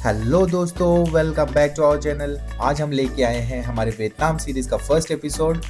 Hello दोस्तों, welcome back to our channel. आज हम लेके आए हैं हमारे वियतनाम सीरीज का फर्स्ट एपिसोड।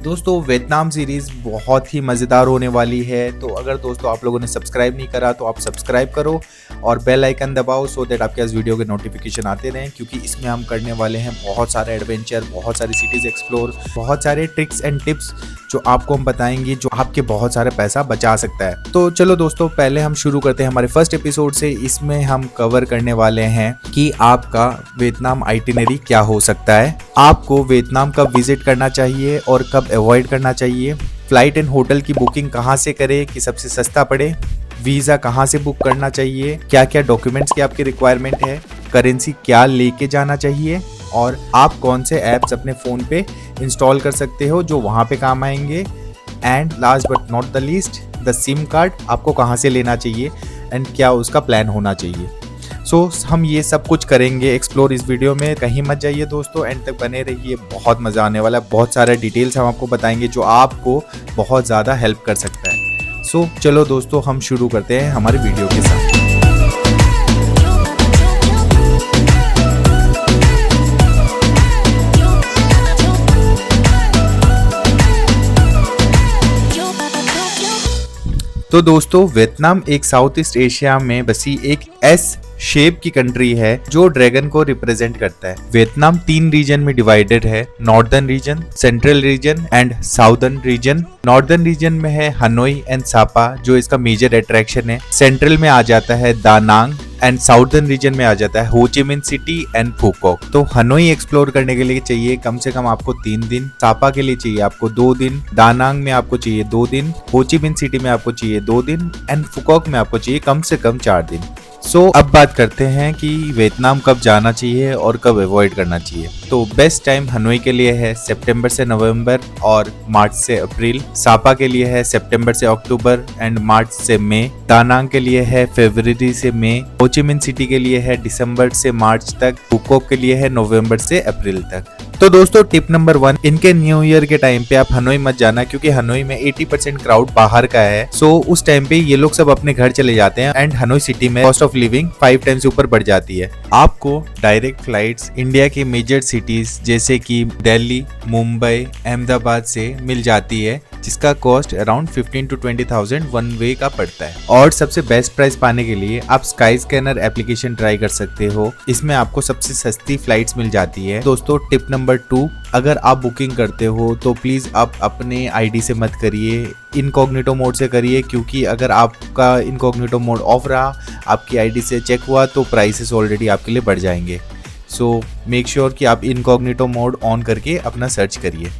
दोस्तों, वियतनाम सीरीज बहुत ही मज़ेदार होने वाली है, तो अगर दोस्तों आप लोगों ने सब्सक्राइब नहीं करा तो आप सब्सक्राइब करो और बेल आइकन दबाओ सो दैट आपके पास वीडियो के नोटिफिकेशन आते रहें, क्योंकि इसमें हम करने वाले हैं बहुत सारे एडवेंचर, बहुत सारी सिटीज़ एक्सप्लोर, बहुत सारे ट्रिक्स एंड टिप्स जो आपको हम बताएंगे, जो आपके बहुत सारे पैसा बचा सकता है। तो चलो दोस्तों, पहले हम शुरू करते हैं हमारे फर्स्ट एपिसोड से। इसमें हम कवर करने वाले हैं कि आपका वियतनाम आइटिनरी क्या हो सकता है, आपको वियतनाम कब विजिट करना चाहिए और कब अवॉइड करना चाहिए, फ्लाइट एंड होटल की बुकिंग कहाँ से करें कि सबसे सस्ता पड़े, वीज़ा कहाँ से बुक करना चाहिए, क्या क्या डॉक्यूमेंट्स की आपकी रिक्वायरमेंट है, करेंसी क्या लेके जाना चाहिए और आप कौन से ऐप्स अपने फ़ोन पे इंस्टॉल कर सकते हो जो वहाँ पे काम आएंगे, and last but not the least the SIM card आपको कहाँ से लेना चाहिए एंड क्या उसका प्लान होना चाहिए। हम ये सब कुछ करेंगे एक्सप्लोर इस वीडियो में। कहीं मत जाइए दोस्तों, एंड तक बने रहिए, बहुत मज़ा आने वाला है। बहुत सारे डिटेल्स हम आपको बताएंगे जो आपको बहुत ज़्यादा हेल्प कर सकता है। चलो दोस्तों, हम शुरू करते हैं हमारे वीडियो के साथ। तो दोस्तों, वियतनाम एक साउथ ईस्ट एशिया में बसी एक एस शेप की कंट्री है जो ड्रैगन को रिप्रेजेंट करता है। वियतनाम 3 रीजन में डिवाइडेड है, northern region, central region and southern region. Northern region में है हनोई एंड सापा जो इसका मेजर अट्रैक्शन है। सेंट्रल में आ जाता है दा नांग एंड साउदर्न रीजन में आ जाता है हो ची मिन सिटी एंड फूकॉक। तो हनोई एक्सप्लोर करने के लिए चाहिए कम से कम आपको 3 दिन, सापा के लिए चाहिए आपको 2 दिन, दा नांग में आपको चाहिए 2 दिन, हो ची मिन सिटी में आपको चाहिए 2 दिन एंड फूकॉक में आपको चाहिए कम से कम 4 दिन। अब बात करते हैं कि वियतनाम कब जाना चाहिए और कब अवॉइड करना चाहिए। तो बेस्ट टाइम हनोई के लिए है सितंबर से नवंबर और मार्च से अप्रैल। सापा के लिए है सितंबर से अक्टूबर एंड मार्च से मई। दा नांग के लिए है फरवरी से मई। हो ची मिन सिटी के लिए है दिसंबर से मार्च तक। फूकॉक के लिए है नवंबर से अप्रैल तक। तो दोस्तों, टिप नंबर 1, इनके न्यू ईयर के टाइम पे आप हनोई मत जाना, क्योंकि हनोई में 80% क्राउड बाहर का है। उस टाइम पे ये लोग सब अपने घर चले जाते हैं एंड हनोई सिटी में कॉस्ट ऑफ लिविंग 5 टाइम्स ऊपर बढ़ जाती है। आपको डायरेक्ट फ्लाइट्स इंडिया के मेजर सिटीज जैसे कि दिल्ली, मुंबई, अहमदाबाद से मिल जाती है, जिसका cost around 15 to 20,000 one way का पड़ता है। और सबसे बेस्ट प्राइस पाने के लिए आप स्काई स्कैनर एप्लीकेशन ट्राई कर सकते हो, इसमें आपको सबसे सस्ती फ्लाइट्स मिल जाती है। दोस्तों, टिप नंबर 2, अगर आप बुकिंग करते हो तो प्लीज आप अपने आईडी से मत करिए, इनकॉग्निटो मोड से करिए, क्योंकि अगर आपका इनकॉग्निटो मोड ऑफ रहा, आपकी आईडी से चेक हुआ तो प्राइसेस ऑलरेडी आपके लिए बढ़ जाएंगे। मेक श्योर कि आप इनकॉग्निटो मोड ऑन करके अपना सर्च करिए।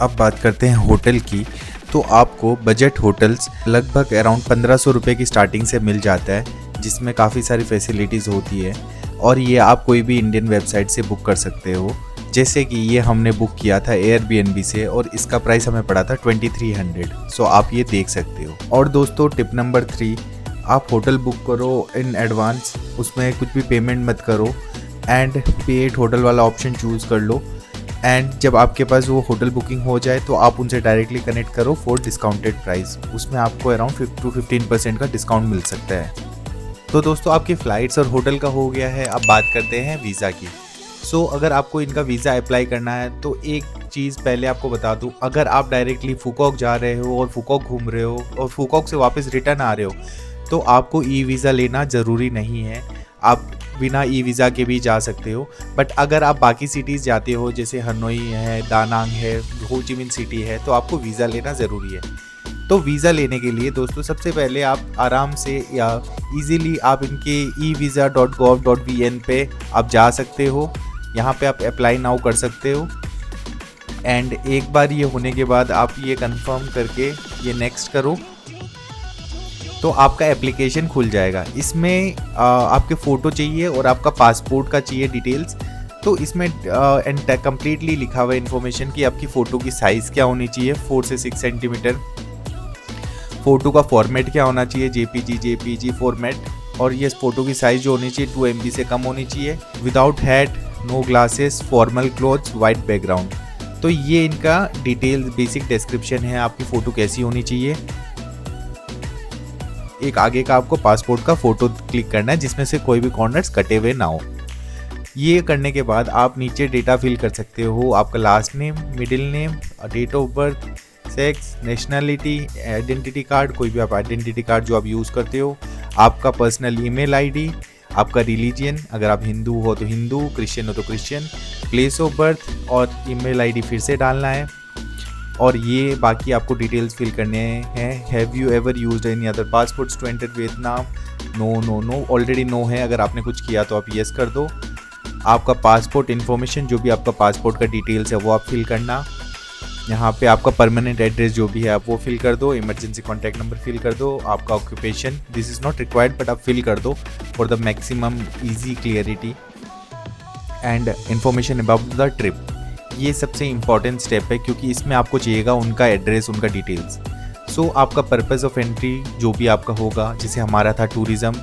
अब बात करते हैं होटल की। तो आपको बजट होटल्स लगभग अराउंड 1500 रुपये की स्टार्टिंग से मिल जाता है, जिसमें काफ़ी सारी फैसिलिटीज़ होती है और ये आप कोई भी इंडियन वेबसाइट से बुक कर सकते हो। जैसे कि ये हमने बुक किया था एयरबीएनबी से और इसका प्राइस हमें पड़ा था 2300। आप ये देख सकते हो। और दोस्तों, टिप नंबर 3, आप होटल बुक करो इन एडवांस, उसमें कुछ भी पेमेंट मत करो एंड पेड होटल वाला ऑप्शन चूज़ कर लो। एंड जब आपके पास वो होटल बुकिंग हो जाए तो आप उनसे डायरेक्टली कनेक्ट करो फॉर डिस्काउंटेड प्राइस, उसमें आपको अराउंड 5 to 15% का डिस्काउंट मिल सकता है। तो दोस्तों, आपकी फ़्लाइट्स और होटल का हो गया है। अब बात करते हैं वीज़ा की। अगर आपको इनका वीज़ा अप्लाई करना है तो एक चीज़ पहले आपको बता दूं, अगर आप डायरेक्टली फूकॉक जा रहे हो और फूकॉक घूम रहे हो और फूकॉक से वापस रिटर्न आ रहे हो तो आपको ई वीज़ा लेना ज़रूरी नहीं है, आप बिना ई वीज़ा के भी जा सकते हो। बट अगर आप बाकी सिटीज़ जाते हो जैसे हनोई है, दा नांग है, हो ची मिन सिटी है, तो आपको वीज़ा लेना ज़रूरी है। तो वीज़ा लेने के लिए दोस्तों, सबसे पहले आप आराम से या इजीली आप इनके evisa.gov.vn पे आप जा सकते हो, यहाँ पे आप अप्लाई नाउ कर सकते हो। एंड एक बार ये होने के बाद आप ये कंफर्म करके ये नेक्स्ट करो तो आपका एप्लीकेशन खुल जाएगा। इसमें आपके फ़ोटो चाहिए और आपका पासपोर्ट का चाहिए डिटेल्स। तो इसमें कम्प्लीटली लिखा हुआ इन्फॉर्मेशन कि आपकी फ़ोटो की साइज़ क्या होनी चाहिए, 4 से 6 सेंटीमीटर। फ़ोटो का फॉर्मेट क्या होना चाहिए, जेपीजी फॉर्मेट। और ये फ़ोटो की साइज़ जो होनी चाहिए 2 MB से कम होनी चाहिए। Without hat, no glasses, formal clothes, white background. तो ये इनका डिटेल बेसिक डिस्क्रिप्शन है, आपकी फ़ोटो कैसी होनी चाहिए। एक आगे का आपको पासपोर्ट का फोटो क्लिक करना है जिसमें से कोई भी कॉर्नर्स कटे हुए ना हो। ये करने के बाद आप नीचे डेटा फिल कर सकते हो, आपका last name, middle name, date of birth, sex, nationality, identity card, कोई भी आप आइडेंटिटी कार्ड जो आप यूज़ करते हो, आपका पर्सनल ईमेल आईडी, आपका रिलीजियन, अगर आप हिंदू हो तो हिंदू, क्रिश्चियन हो तो क्रिश्चियन, प्लेस ऑफ बर्थ और ईमेल आईडी फिर से डालना है। और ये बाकी आपको डिटेल्स फिल करने हैं। Have you ever used any other passports to enter Vietnam? No no no, already no है। अगर आपने कुछ किया तो आप येस कर दो। आपका पासपोर्ट इन्फॉर्मेशन, जो भी आपका पासपोर्ट का डिटेल्स है वो आप फिल करना। यहाँ पे आपका परमानेंट एड्रेस जो भी है आप वो फिल कर दो। इमरजेंसी कॉन्टैक्ट नंबर फिल कर दो। आपका occupation, this is not required but आप फिल कर दो for the maximum easy clarity. And information about the trip, ये सबसे इम्पॉर्टेंट स्टेप है क्योंकि इसमें आपको चाहिएगा उनका एड्रेस, उनका डिटेल्स। सो आपका पर्पज़ ऑफ एंट्री जो भी आपका होगा, जैसे हमारा था tourism,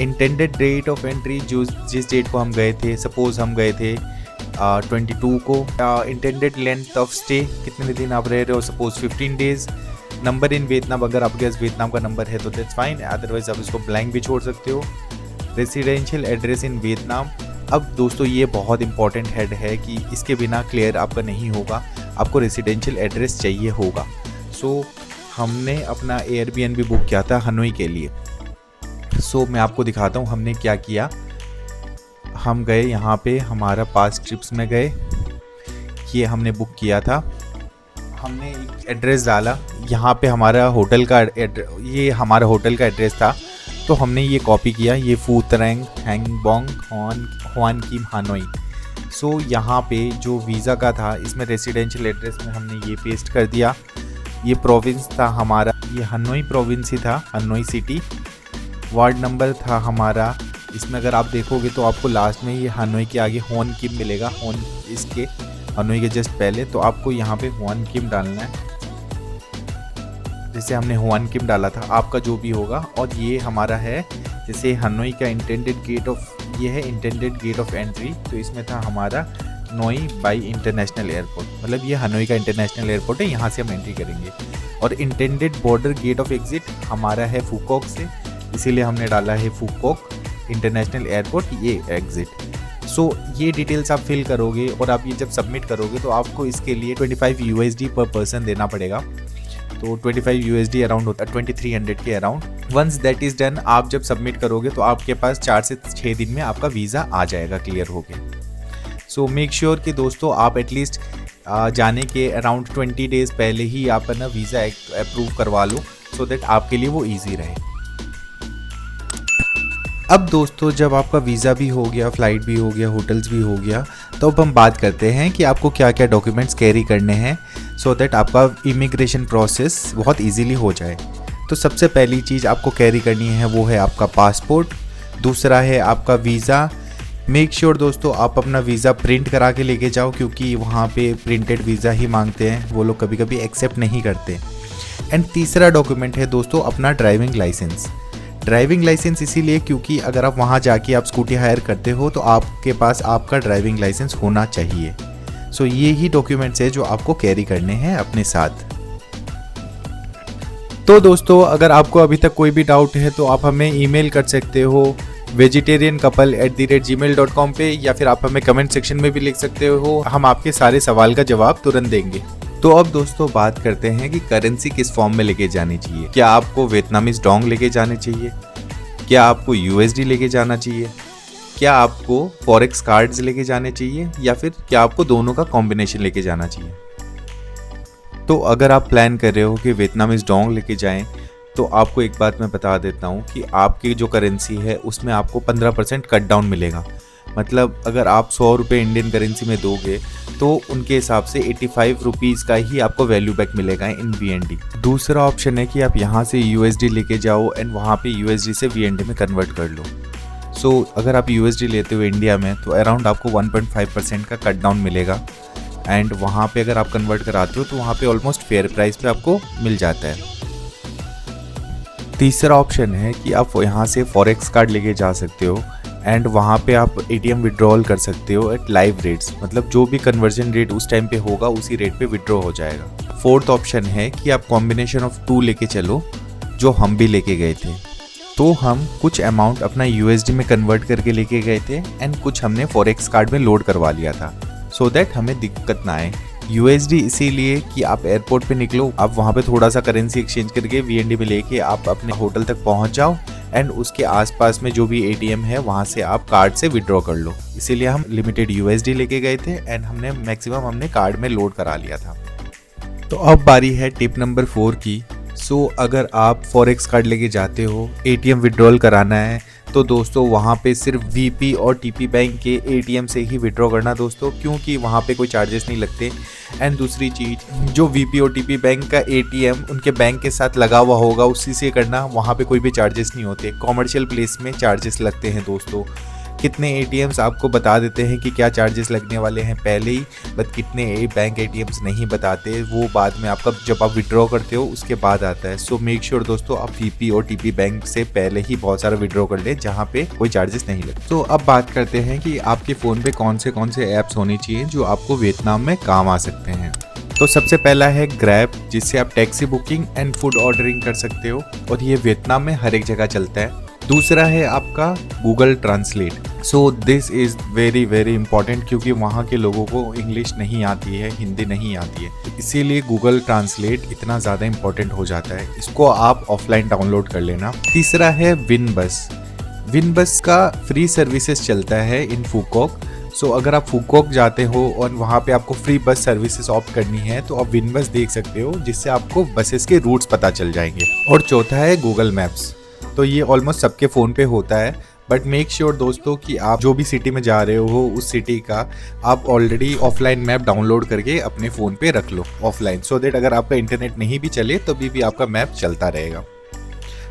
intended date of entry जो जिस डेट को हम गए थे, सपोज़ हम गए थे 22 को। इंटेंडेड लेंथ ऑफ स्टे, कितने दिन आप रह रहे हो, suppose 15 days. Number in Vietnam, अगर आपके पास वियतनाम का नंबर है तो दैट्स फाइन, अदरवाइज आप इसको ब्लैंक भी छोड़ सकते हो। रेसिडेंशियल एड्रेस इन वियतनाम, अब दोस्तों ये बहुत इंपॉर्टेंट हेड है कि इसके बिना क्लियर आपका नहीं होगा, आपको रेसिडेंशियल एड्रेस चाहिए होगा। सो हमने अपना एयरबीएनबी बुक किया था हनोई के लिए। सो मैं आपको दिखाता हूँ हमने क्या किया। हम गए यहाँ पे, हमारा पास्ट ट्रिप्स में गए, ये हमने बुक किया था। हमने एक एड्रेस डाला, यहाँ पे हमारा होटल का ये हमारा होटल का एड्रेस था, तो हमने ये कॉपी किया, ये फू तरंग हैंगबोंग हुआन किम हानोई। सो यहाँ पे जो वीज़ा का था, इसमें रेसिडेंशियल एड्रेस में हमने ये पेस्ट कर दिया। ये प्रोविंस था हमारा, ये हनोई प्रोविंस ही था, हनोई सिटी। वार्ड नंबर था हमारा, इसमें अगर आप देखोगे तो आपको लास्ट में ये हनोई के आगे होन किम मिलेगा, होन इसके हनोई के जस्ट पहले, तो आपको यहाँ पे होन किम डालना है। जैसे हमने होन किम डाला था, आपका जो भी होगा। और ये हमारा है जैसे हनोई का इंटेंडेड गेट ऑफ, ये है इंटेंडेड गेट ऑफ एंट्री, तो इसमें था हमारा नोई बाई इंटरनेशनल एयरपोर्ट, मतलब ये हनोई का इंटरनेशनल एयरपोर्ट है, यहाँ से हम एंट्री करेंगे। और intended border gate of exit हमारा है फूकॉक से, इसीलिए हमने डाला है फूकॉक इंटरनेशनल एयरपोर्ट, ये एग्जिट। सो ये डिटेल्स आप फिल करोगे और आप ये जब सबमिट करोगे तो आपको इसके लिए 25 USD पर पर्सन देना पड़ेगा। तो 25 USD अराउंड होता है 2300 के अराउंड। वंस दैट इज़ डन, आप जब सबमिट करोगे तो आपके पास 4 से 6 दिन में आपका वीज़ा आ जाएगा क्लियर होके। सो मेक श्योर कि दोस्तों आप एटलीस्ट जाने के अराउंड 20 डेज़ पहले ही आप ना वीज़ा अप्रूव करवा लो, सो दैट आपके लिए वो ईजी रहे। अब दोस्तों जब आपका वीज़ा भी हो गया, फ़्लाइट भी हो गया, होटल्स भी हो गया, तो अब हम बात करते हैं कि आपको क्या क्या डॉक्यूमेंट्स कैरी करने हैं सो दैट आपका इमिग्रेशन प्रोसेस बहुत इजीली हो जाए। तो सबसे पहली चीज़ आपको कैरी करनी है वो है आपका पासपोर्ट, दूसरा है आपका वीज़ा। मेक श्योर दोस्तों आप अपना वीज़ा प्रिंट करा के लेके जाओ, क्योंकि वहाँ पे प्रिंटेड वीज़ा ही मांगते हैं, वो लोग कभी कभी एक्सेप्ट नहीं करते। एंड तीसरा डॉक्यूमेंट है दोस्तों अपना ड्राइविंग लाइसेंस। ड्राइविंग लाइसेंस इसीलिए क्योंकि अगर आप वहाँ जाके आप स्कूटी हायर करते हो तो आपके पास आपका ड्राइविंग लाइसेंस होना चाहिए। सो ये ही डॉक्यूमेंट्स है जो आपको कैरी करने हैं अपने साथ। तो दोस्तों अगर आपको अभी तक कोई भी डाउट है तो आप हमें ईमेल कर सकते हो vegetariancouple@gmail.com पे, या फिर आप हमें कमेंट सेक्शन में भी लिख सकते हो, हम आपके सारे सवाल का जवाब तुरंत देंगे। तो अब दोस्तों बात करते हैं कि करेंसी किस फॉर्म में लेके जानी चाहिए। क्या आपको वियतनामीज डोंग लेके जाने चाहिए, क्या आपको USD लेके जाना चाहिए, क्या आपको फॉरेक्स कार्ड्स लेके जाने चाहिए, या फिर क्या आपको दोनों का कॉम्बिनेशन लेके जाना चाहिए। तो अगर आप प्लान कर रहे हो कि वियतनामीज डोंग लेके जाएं, तो आपको एक बात मैं बता देता हूँ कि आपकी जो करेंसी है उसमें आपको 15% कट डाउन मिलेगा। मतलब अगर आप 100 रुपये इंडियन करेंसी में दोगे तो उनके हिसाब से 85 रुपीज़ का ही आपको वैल्यू बैक मिलेगा इन VND। दूसरा ऑप्शन है कि आप यहाँ से USD लेके जाओ एंड वहाँ पे USD से VND में कन्वर्ट कर लो। सो अगर आप USD लेते हो इंडिया में तो अराउंड आपको 1.5% का कट डाउन मिलेगा, एंड वहाँ पे अगर आप कन्वर्ट कराते हो तो वहाँ पे ऑलमोस्ट फेयर प्राइस पे आपको मिल जाता है। तीसरा ऑप्शन है कि आप यहाँ से फॉरेक्स कार्ड लेके जा सकते हो एंड वहाँ पे आप ATM विड्रॉल कर सकते हो एट लाइव रेट्स, मतलब जो भी कन्वर्जन रेट उस टाइम पे होगा उसी रेट पे विड्रॉ हो जाएगा। फोर्थ ऑप्शन है कि आप कॉम्बिनेशन ऑफ 2 लेके चलो, जो हम भी लेके गए थे। तो हम कुछ अमाउंट अपना USD में कन्वर्ट करके लेके गए थे एंड कुछ हमने फॉरेक्स कार्ड में लोड करवा लिया था, सो दैट हमें दिक्कत ना आए। USD इसीलिए कि आप एयरपोर्ट पे निकलो, आप वहाँ पे थोड़ा सा करेंसी एक्सचेंज करके VND में लेके आप अपने होटल तक पहुँच जाओ एंड उसके आसपास में जो भी ATM है वहाँ से आप कार्ड से विड्रॉ कर लो। इसीलिए हम लिमिटेड USD लेके गए थे एंड हमने मैक्सिमम हमने कार्ड में लोड करा लिया था। तो अब बारी है टिप नंबर 4 की। सो अगर आप फॉरेक्स कार्ड लेके जाते हो, ATM विड्रॉल कराना है, तो दोस्तों वहाँ पे सिर्फ VP और TP बैंक के ATM से ही विड्रॉ करना दोस्तों, क्योंकि वहाँ पे कोई चार्जेस नहीं लगते। एंड दूसरी चीज़, जो VP और TP बैंक का ATM उनके बैंक के साथ लगा हुआ होगा उसी से करना, वहाँ पे कोई भी चार्जेस नहीं होते। कॉमर्शियल प्लेस में चार्जेस लगते हैं दोस्तों। कितने ATMs आपको बता देते हैं कि क्या चार्जेस लगने वाले हैं पहले ही, बट कितने बैंक ATMs नहीं बताते, वो बाद में आपका जब आप विड्रॉ करते हो उसके बाद आता है। सो मेक श्योर दोस्तों आप VP और TP बैंक से पहले ही बहुत सारा विड्रॉ कर ले जहाँ पे कोई चार्जेस नहीं लगते। तो अब बात करते हैं कि आपके फ़ोन पे कौन से ऐप्स होने चाहिए जो आपको वियतनाम में काम आ सकते हैं। तो सबसे पहला है ग्रैब, जिससे आप taxi booking and food ordering कर सकते हो और ये वियतनाम में हर एक जगह चलता है। दूसरा है आपका Google translate. So this is very important, क्योंकि वहाँ के लोगों को इंग्लिश नहीं आती है, हिंदी नहीं आती है, इसीलिए गूगल ट्रांसलेट इतना ज़्यादा इंपॉर्टेंट हो जाता है। इसको आप ऑफलाइन डाउनलोड कर लेना। तीसरा है विनबस। विनबस का फ्री सर्विसेज चलता है इन फूकॉक। सो अगर आप फूकॉक जाते हो और वहाँ पे आपको फ्री बस सर्विसेज ऑप्ट करनी है तो आप विनबस देख सकते हो, जिससे आपको बसेस के रूट्स पता चल जाएंगे। और चौथा है गूगल मैप्स। तो ये ऑलमोस्ट सबके फ़ोन पे होता है, बट मेक श्योर दोस्तों कि आप जो भी सिटी में जा रहे हो उस सिटी का आप ऑलरेडी ऑफलाइन मैप डाउनलोड करके अपने फ़ोन पे रख लो ऑफलाइन, सो दैट अगर आपका इंटरनेट नहीं भी चले तभी भी आपका मैप चलता रहेगा।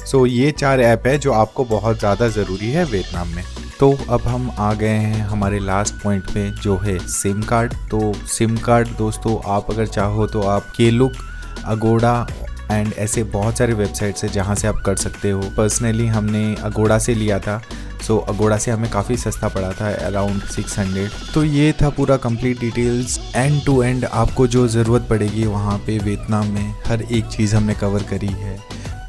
सो ये 4 ऐप है जो आपको बहुत ज़्यादा ज़रूरी है वियतनाम में। तो अब हम आ गए हैं हमारे लास्ट पॉइंट पे, जो है सिम कार्ड। तो सिम कार्ड दोस्तों आप अगर चाहो तो आप Klook, अगोड़ा एंड ऐसे बहुत सारे वेबसाइट्स है जहाँ से आप कर सकते हो। पर्सनली हमने अगोड़ा से लिया था, सो अगोड़ा से हमें काफ़ी सस्ता पड़ा था, अराउंड 600। तो ये था पूरा complete details. End to end आपको जो ज़रूरत पड़ेगी वहाँ पे वियतनाम में हर एक चीज़ हमने कवर करी है।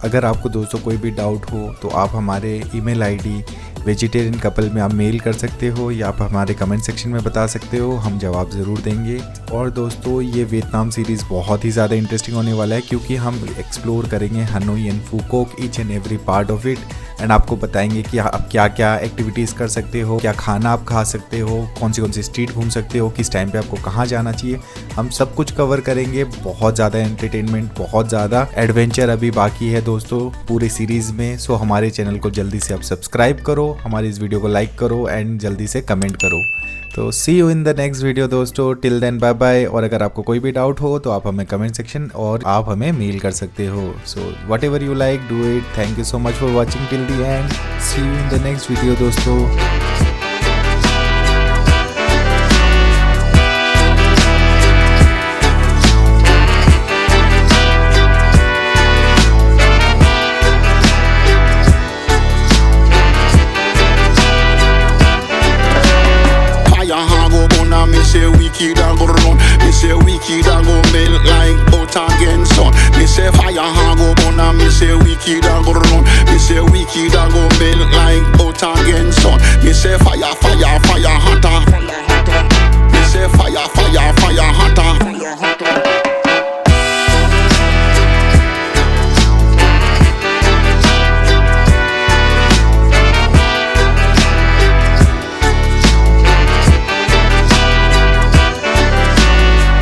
अगर आपको दोस्तों कोई भी डाउट हो तो आप हमारे ईमेल आईडी वेजिटेरियन कपल में आप मेल कर सकते हो या आप हमारे कमेंट सेक्शन में बता सकते हो, हम जवाब ज़रूर देंगे। और दोस्तों ये वियतनाम सीरीज़ बहुत ही ज़्यादा इंटरेस्टिंग होने वाला है, क्योंकि हम एक्सप्लोर करेंगे Hanoi and Phu Quoc, each and every part of it, and आपको बताएंगे कि आप क्या क्या एक्टिविटीज़ कर सकते हो, क्या खाना आप खा सकते हो, कौन सी स्ट्रीट घूम सकते हो, किस टाइम पे आपको कहाँ जाना चाहिए, हम सब कुछ कवर करेंगे। बहुत ज़्यादा एंटरटेनमेंट, बहुत ज़्यादा एडवेंचर अभी बाकी है दोस्तों पूरे सीरीज़ में। सो हमारे चैनल को जल्दी से आप सब्सक्राइब करो, हमारी इस वीडियो को लाइक करो एंड जल्दी से कमेंट करो। तो see you in the next video दोस्तों, टिल देन बाय बाय। और अगर आपको कोई भी डाउट हो तो आप हमें कमेंट सेक्शन और आप हमें मेल कर सकते हो। So whatever you like do it. Thank you so much for watching till the end. See you in the next video दोस्तों। Me say wicked a go run, me say wicked a go melt like out again sun. Me say fire a go burn, me say wicked a go run, me say wicked a go melt like out again sun. Me say